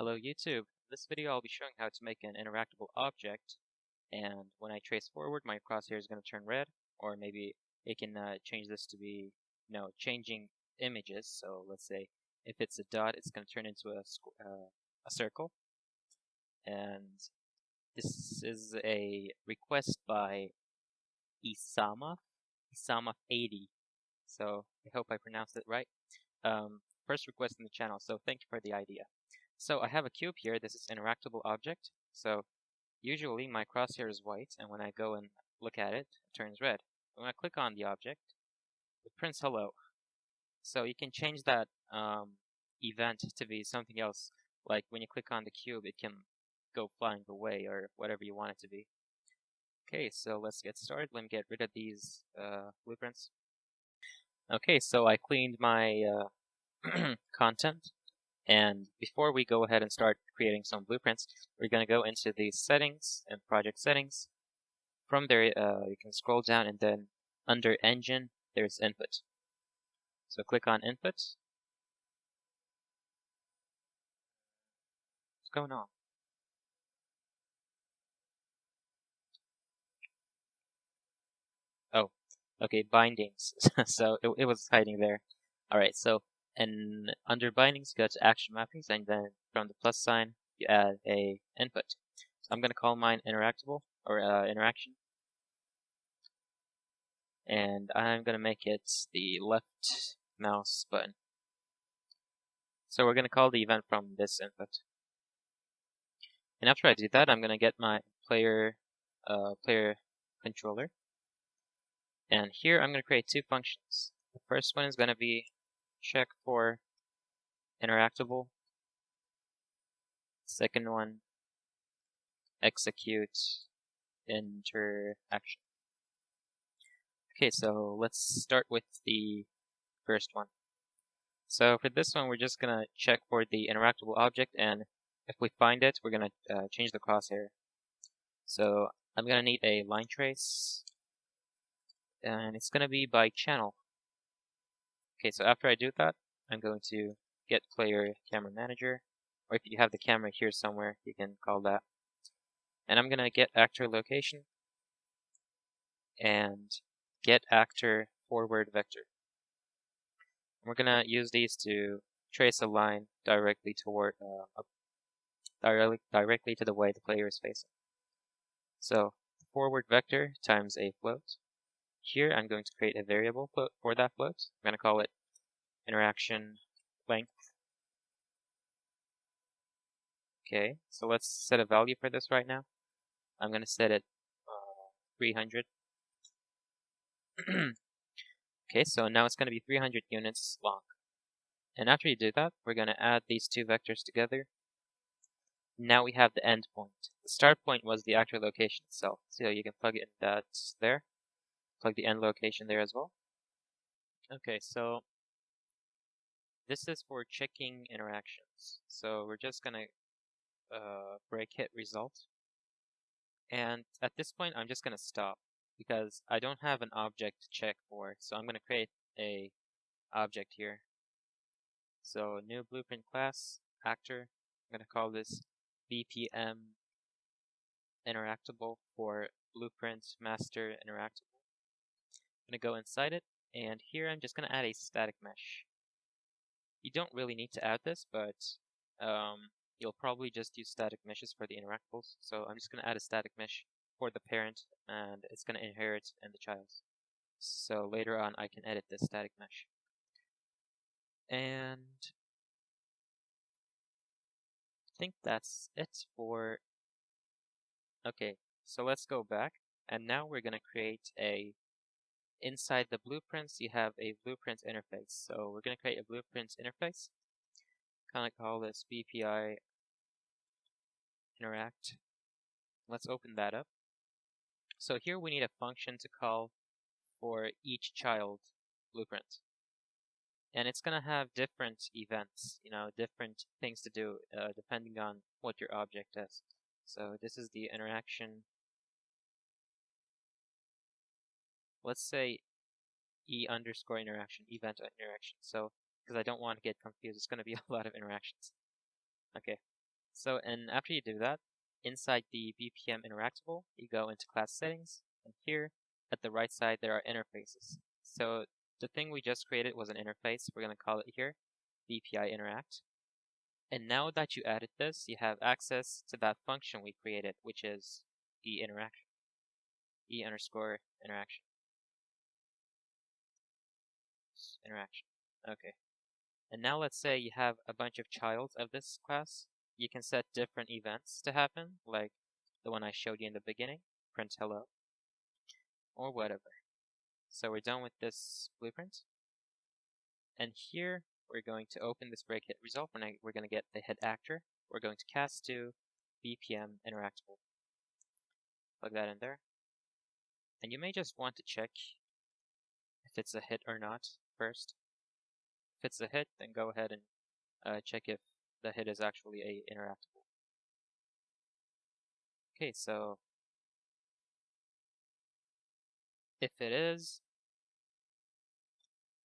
Hello YouTube. In this video I'll be showing how to make an interactable object, and when I trace forward my crosshair is going to turn red, or maybe it can change this to be, changing images. So let's say if it's a dot, it's going to turn into a circle. And this is a request by Isama80. So I hope I pronounced it right. First request in the channel, so thank you for the idea. So I have a cube here. This is interactable object. So usually my crosshair is white, and when I go and look at it, it turns red. When I click on the object, it prints hello. So you can change that event to be something else. Like when you click on the cube, it can go flying away or whatever you want it to be. Okay, so let's get started. Let me get rid of these blueprints. Okay, so I cleaned my content. And before we go ahead and start creating some blueprints, we're going to go into the settings and project settings. From there, you can scroll down, and then under engine, there's input. So click on input. What's going on? Oh, okay, bindings. So it was hiding there. All right, so and under bindings, go to action mappings, and then from the plus sign, you add a input. So I'm going to call mine interactable or interaction. And I'm going to make it the left mouse button. So we're going to call the event from this input. And after I do that, I'm going to get my player controller. And here I'm going to create two functions. The first one is going to be check for interactable. Second one, execute interaction. Okay, so let's start with the first one. So for this one, we're just going to check for the interactable object, and if we find it, we're going to change the crosshair. So I'm going to need a line trace, and it's going to be by channel. Okay, so after I do that, I'm going to get player camera manager, or if you have the camera here somewhere, you can call that. And I'm going to get actor location and get actor forward vector. We're going to use these to trace a line directly toward directly to the way the player is facing. So forward vector times a float. Here I'm going to create a variable for that float. I'm going to call it interaction length. Okay, so let's set a value for this right now. I'm going to set it 300. Okay, so now it's going to be 300 units long. And after you do that, we're going to add these two vectors together. Now we have the end point. The start point was the actor location itself, so you can plug it in that there. Plug the end location there as well. Okay, so this is for checking interactions. So we're just going to break hit result. And at this point, I'm just going to stop because I don't have an object to check for. So I'm going to create a object here. So new blueprint class, actor. I'm going to call this BPM Interactable for blueprint master interactable. I'm going to go inside it, and here I'm just going to add a static mesh. You don't really need to add this, but you'll probably just use static meshes for the interactables. So I'm just going to add a static mesh for the parent, and it's going to inherit in the child. So later on, I can edit this static mesh. And I think that's it for... Okay, so let's go back, and now we're going to create a... Inside the blueprints, you have a blueprint interface. So we're going to create a blueprint interface. Kind of call this BPI Interact. Let's open that up. So here we need a function to call for each child blueprint. And it's going to have different events, different things to do depending on what your object is. So this is the interaction. Let's say E_interaction, event interaction. So because I don't want to get confused, it's going to be a lot of interactions. Okay. So, and after you do that, inside the BPM Interactable, you go into class settings, and here at the right side there are interfaces. So the thing we just created was an interface. We're going to call it here BPI Interact. And now that you added this, you have access to that function we created, which is EInteraction. E_interaction. Interaction. Okay. And now let's say you have a bunch of child of this class. You can set different events to happen, like the one I showed you in the beginning, print hello, or whatever. So we're done with this blueprint. And here we're going to open this break hit result. We're going to get the hit actor. We're going to cast to BPM Interactable. Plug that in there. And you may just want to check if it's a hit or not first. If it's a hit, then go ahead and check if the hit is actually a interactable. Okay, so if it is,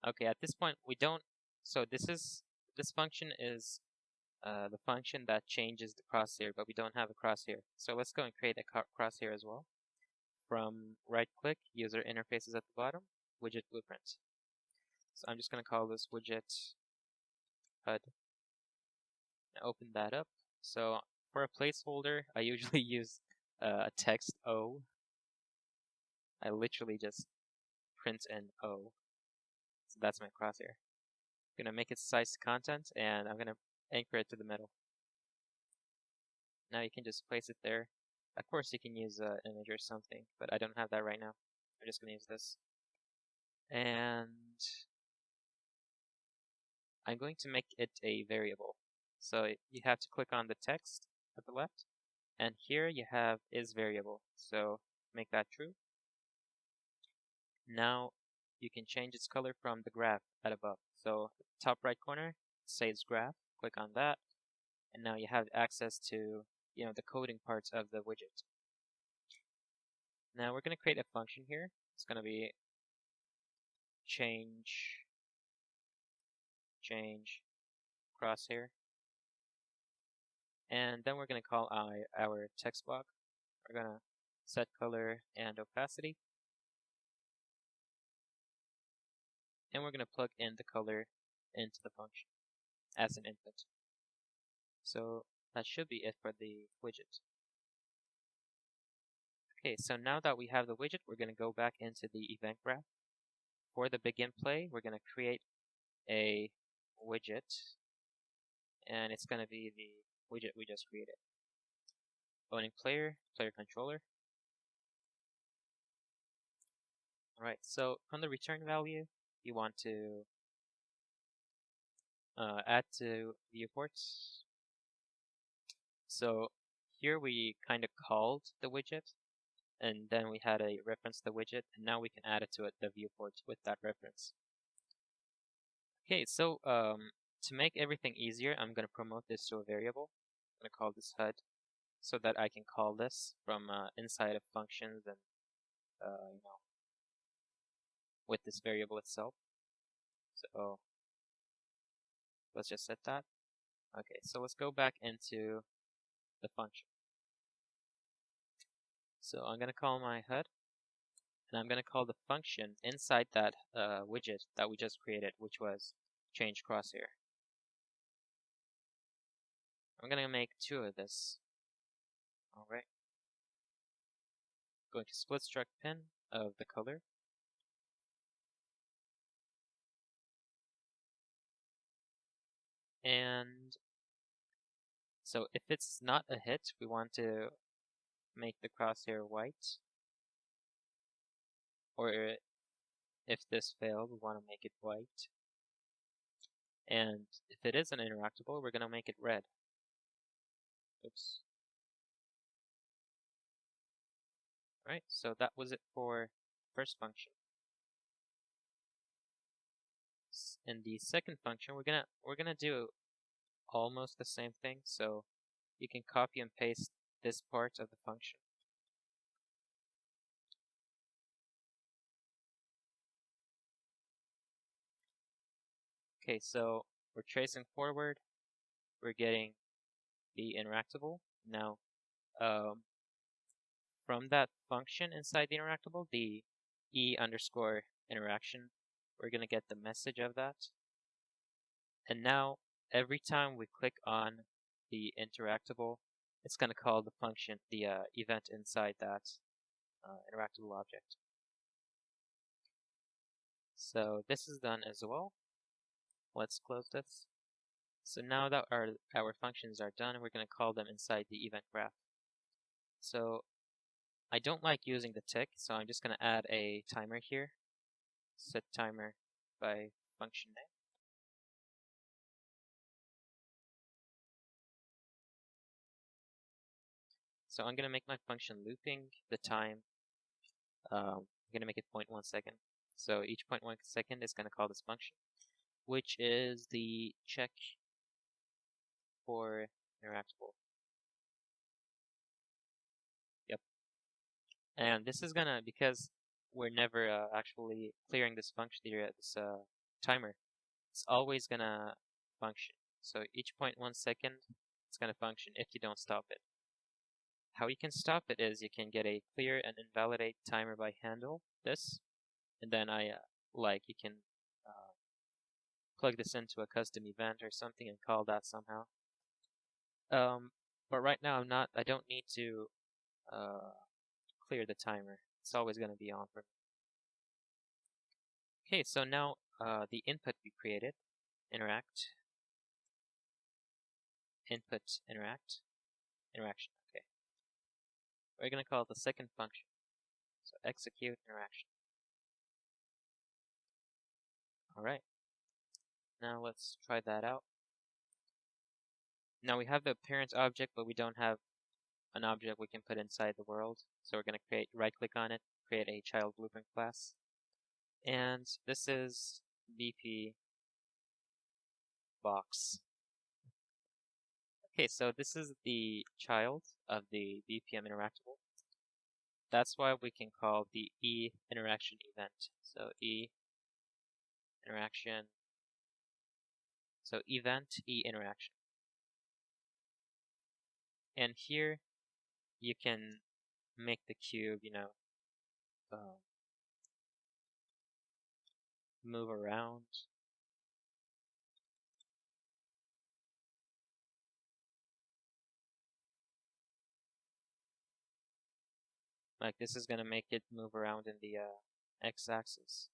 okay, at this point we don't, so this function is the function that changes the crosshair, but we don't have a crosshair. So let's go and create a crosshair as well. From right click, user interfaces at the bottom, widget blueprint. So I'm just going to call this widget HUD. And open that up. So for a placeholder, I usually use a text O. I literally just print an O. So that's my crosshair. I'm going to make it size to content, and I'm going to anchor it to the middle. Now you can just place it there. Of course, you can use an image or something, but I don't have that right now. I'm just going to use this. And I'm going to make it a variable. So you have to click on the text at the left, and here you have is variable. So make that true. Now you can change its color from the graph at above. So top right corner says graph. Click on that, and now you have access to the coding parts of the widget. Now we're going to create a function here. It's going to be change crosshair, and then we're going to call our text block. We're going to set color and opacity, and we're going to plug in the color into the function as an input. So that should be it for the widget. Okay, so now that we have the widget, we're going to go back into the event graph. For the begin play, we're going to create a widget, and it's going to be the widget we just created. Owning player controller. Alright, so from the return value, you want to add to viewports. So here we kind of called the widget, and then we had a reference to the widget, and now we can add it to the viewport with that reference. Okay, so to make everything easier, I'm going to promote this to a variable. I'm going to call this HUD so that I can call this from inside of functions and with this variable itself. So let's just set that. Okay, so let's go back into the function. So I'm going to call my HUD, and I'm going to call the function inside that widget that we just created, which was change crosshair. I'm going to make 2 of this. Alright. Going to split struct pin of the color. And so if it's not a hit, we want to make the crosshair white. Or if this failed, we want to make it white. And if it is an interactable, we're going to make it red. Oops. Alright, so that was it for first function. In the second function, we're gonna do almost the same thing. So you can copy and paste this part of the function. Okay, so we're tracing forward. We're getting be interactable. Now, from that function inside the interactable, the E_interaction, we're going to get the message of that. And now, every time we click on the interactable, it's going to call the function, the event inside that interactable object. So this is done as well. Let's close this. So now that our functions are done, we're going to call them inside the event graph. So I don't like using the tick, so I'm just going to add a timer here. Set timer by function name. So I'm going to make my function looping the time. I'm going to make it 0.1 second. So each 0.1 second is going to call this function, which is the check for interactable. Yep. And this is going to, because we're never actually clearing this function here, this timer, it's always going to function. So each 0.1 second, it's going to function if you don't stop it. How you can stop it is you can get a clear and invalidate timer by handle this, and then you can plug this into a custom event or something and call that somehow. But right now I don't need to clear the timer. It's always going to be on for me. Okay, so now the input we created, interact, input interact, interaction. Okay. We're going to call it the second function. So execute interaction. Alright. Now let's try that out. Now we have the parent object, but we don't have an object we can put inside the world. So we're going to right-click on it, create a child blueprint class. And this is BP box. Okay, so this is the child of the BPM Interactable. That's why we can call the EInteraction event. So EInteraction. So event EInteraction. And here you can make the cube, move around. Like this is going to make it move around in the x-axis.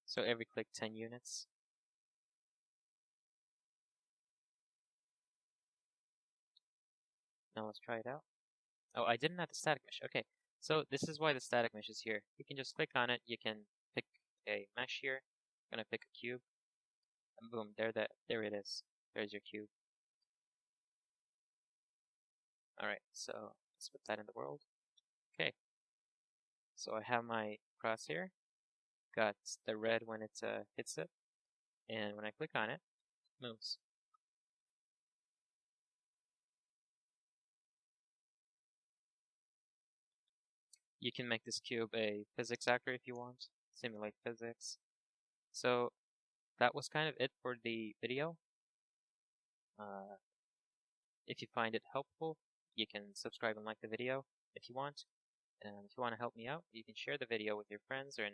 So every click 10 units. Now let's try it out. Oh, I didn't have the static mesh. Okay, so this is why the static mesh is here. You can just click on it. You can pick a mesh here. I'm going to pick a cube. And boom, there it is. There's your cube. Alright, so let's put that in the world. Okay. So I have my crosshair. Got the red when it hits it. And when I click on it, it moves. You can make this cube a physics actor if you want. Simulate physics. So that was kind of it for the video. If you find it helpful, you can subscribe and like the video if you want. And if you want to help me out, you can share the video with your friends or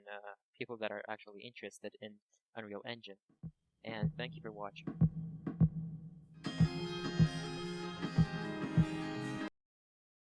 people that are actually interested in Unreal Engine. And thank you for watching.